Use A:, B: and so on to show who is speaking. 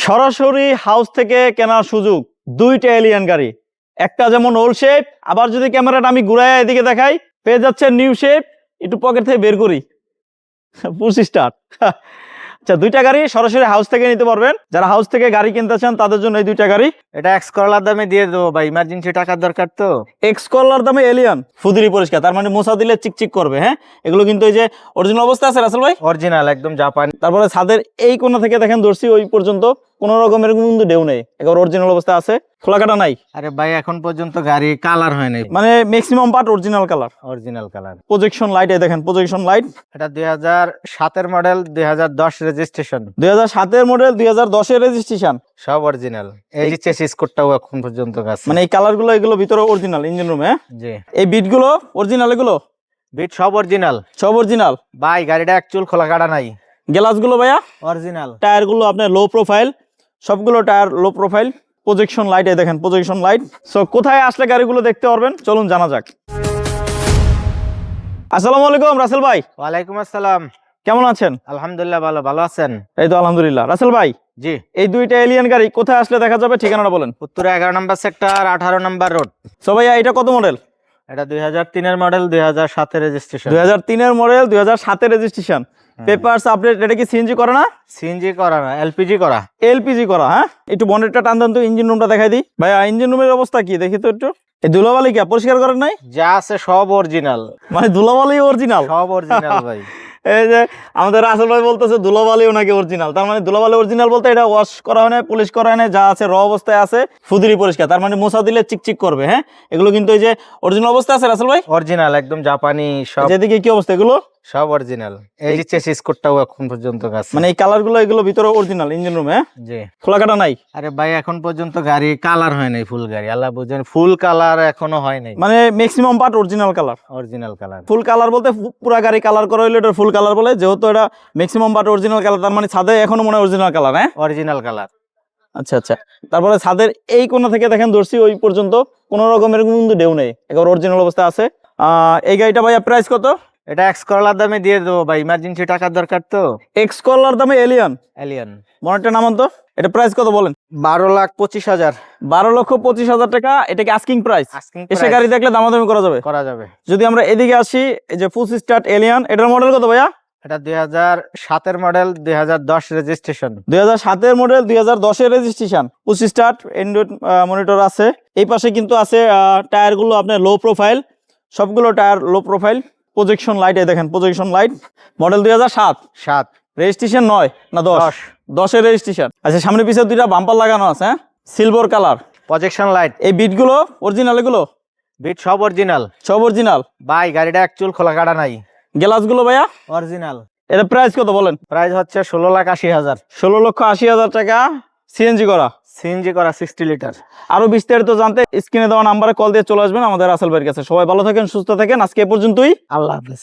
A: সরাসরি হাউস থেকে কেনার সুযোগ, দুইটা এলিয়ান গাড়ি, একটা যেমন ওল্ড শেপ, আবার যদি ক্যামেরাটা আমি ঘুরাই এদিকে দেখাই পেয়ে যাচ্ছে নিউ শেপ। একটু পকেট থেকে বের করি, পুশ স্টার্ট। আচ্ছা, দুইটা গাড়ি সরাসরি হাউস থেকে নিতে পারবেন। যারা হাউস থেকে গাড়ি কিনতে চান তাদের জন্য এই দুইটা গাড়ি।
B: এটা এক্স করলার দামে দিয়ে দেবো ভাই, ইমার্জেন্সি টাকার দরকার তো।
A: এক্স কলার দামে এলিয়ান, ফুদিরি পরিষ্কার, তার মানে মোছা দিলে চিকচিক করবে। হ্যাঁ, এগুলো কিন্তু এই যে অরিজিনাল অবস্থা আছে রাসেল ভাই,
B: অরিজিনাল একদম জাপানি।
A: তারপরে ছাদের এই কোণা থেকে দেখেন ধরছি ওই পর্যন্ত কোনো রকমের কিন্তু ঢেউ নেই, একেবারে অরিজিনাল অবস্থা আছে, খোলা কাটা নাই।
B: আরে ভাই এখন পর্যন্ত গাড়ি কালার হয় নাই,
A: মানে maximum part original colour.
B: Original colour.
A: Projection light দেখেন, প্রজেকশন লাইট।
B: এটা 2007-এর মডেল, 2010 রেজিস্ট্রেশন।
A: 2007-এর মডেল, 2010-এর রেজিস্ট্রেশন,
B: সব অরিজিনাল। এই যে চেসিস কোডটাও এখন পর্যন্ত আছে,
A: মানে এই কালার গুলো এগুলো ভিতরে অরিজিনাল ইঞ্জিন রুমে।
B: জি।
A: এই বিট গুলো অরিজিনাল, এগুলো
B: বিট সব অরিজিনাল,
A: সব অরিজিনাল
B: ভাই গাড়িটা একচুল খোলা কাটা নাই।
A: গ্লাস গুলো ভাইয়া
B: অরিজিনাল।
A: টায়ার গুলো আপনার লো প্রোফাইল, সবগুলো tyre low profile. Projection light দেখেন, প্রজেকশন লাইট। সো কোথায় আসলে গাড়িগুলো দেখতে পারবেন চলুন জানা যাক। আসসালামু আলাইকুম রাসেল ভাই।
B: ওয়ালাইকুম আসসালাম।
A: কেমন আছেন?
B: আলহামদুলিল্লাহ ভালো, ভালো আছেন?
A: এই তো আলহামদুলিল্লাহ। রাসেল ভাই,
B: জি।
A: এই দুইটা এলিয়ান গাড়ি কোথায় আসলে দেখা যাবে, ঠিকানাটা বলেন।
B: উত্তরে 11 নম্বর সেক্টর, 18 নম্বর রোড।
A: সো ভাইয়া এটা কত মডেল?
B: এটা 2003-এর মডেল, 2007-এর রেজিস্ট্রেশন।
A: 2003-এর মডেল, 2007-এর রেজিস্ট্রেশন। Papers update. এটা কি সিএনজি করা না?
B: সিএনজি করা না, এলপিজি করা।
A: এলপিজি করা। হ্যাঁ, একটু বনেটটা টান দেন তো, ইঞ্জিন রুমটা দেখাই দিই ভাইয়া। ইঞ্জিন রুমের অবস্থা কি দেখি তো একটু। এই ধুলাবালি কি পরিষ্কার করেন নাই?
B: যা আছে সব অরিজিনাল,
A: মানে ধুলাবালি অরিজিনাল,
B: সব অরিজিনাল ভাই।
A: এই যে আমাদের রাসেল ভাই বলতেছে ধুলাবালিও নাকি অরিজিনাল, তার মানে ধুলাবালি অরিজিনাল বলতে এটা ওয়াশ করা হয় না, পলিশ করা হয় না, যা আছে র অবস্থায় আছে, ফুদিরি পরিষ্কার, তার মানে মোছা দিলে চিকচিক করবে। হ্যাঁ, এগুলো কিন্তু এই যে অরিজিনাল অবস্থা আছে রাসেল ভাই।
B: অরিজিনাল একদম জাপানি সব।
A: যেদিকে কি অবস্থা এগুলো
B: সব অরিজিনাল। এই যে চেসিস কোডটাও এখন পর্যন্ত আছে,
A: মানে এই কালার গুলো এগুলো ভিতরে অরিজিনাল ইঞ্জিন রুমে।
B: জি।
A: খোলা কাটা নাই।
B: আরে ভাই এখন পর্যন্ত গাড়ি কালার হয় নাই, ফুল গাড়ি আল্লাহ বুঝেন, ফুল কালার এখনো হয় নাই।
A: মানে maximum part original colour.
B: Original colour.
A: Full colour বলতে পুরা গাড়ি কালার করা হইলে এটা ফুল কালার বলে, যেহেতু এটা ম্যাক্সিমাম পার্ট অরিজিনাল কালার, তার মানে ছাদে এখনো মনে হয় অরিজিনাল কালার। হ্যাঁ,
B: অরিজিনাল কালার।
A: আচ্ছা আচ্ছা। তারপরে ছাদের এই কোণা থেকে দেখেন ধরছি ওই পর্যন্ত কোনো রকমের কিন্তু ঢেউ নেই, একেবারে অরিজিনাল অবস্থা আছে। এই গাড়িটা ভাইয়া প্রাইস কত?
B: এটা এক্স করলার দামে দিয়ে দেবো ভাই, ইমার্জেন্সি টাকার দরকার তো।
A: এক্স কলার দামে এলিয়ান,
B: এলিয়ান।
A: মডেলটা নামান তো। এটা প্রাইস কত বলেন?
B: 12,25,000।
A: 12,25,000 টাকা। এটা কি আস্কিং প্রাইস?
B: আস্কিং
A: এসে গাড়ি দেখলে দামাদামি করা যাবে?
B: করা যাবে।
A: যদি আমরা এদিকে আসি, এই যে ফুল স্টার্ট এলিয়ান, এটার মডেল কত ভাইয়া?
B: এটা 2007-এর মডেল, 2010 রেজিস্ট্রেশন।
A: 2007-এর মডেল, 2010-এর registration. Push start, Android monitor আছে। এই পাশে কিন্তু আছে টায়ার গুলো আপনার লো প্রোফাইল, সবগুলো tyre low profile. Projection light দেখেন, প্রজেকশন লাইট। মডেল 2007, রেজিস্ট্রেশন 9 না 10? 10-এর রেজিস্ট্রেশন। আচ্ছা, সামনে পিছনে দুইটা বাম্পার লাগানো আছে। হ্যাঁ, সিলভার কালার
B: প্রজেকশন লাইট।
A: এই বিট গুলো অরিজিনাল, এগুলো
B: বিট সব অরিজিনাল,
A: সব অরিজিনাল।
B: ভাই গাড়িটা একচুল খোলা কাটা নাই।
A: গ্লাস গুলো ভাইয়া
B: অরিজিনাল।
A: এটা প্রাইস কত বলেন?
B: প্রাইস হচ্ছে 16,80,000।
A: 16,80,000 টাকা। সিএনজি করা,
B: সিএনজি করা 60 লিটার।
A: আরো বিস্তারিত জানতে স্ক্রিনে দেওয়া নাম্বারে কল দিয়ে চলে আসবেন আমাদের রাসেল ভাইয়ের কাছে। সবাই ভালো থাকেন, সুস্থ থাকেন। আজকে এ পর্যন্তই।
B: আল্লাহ হাফেজ।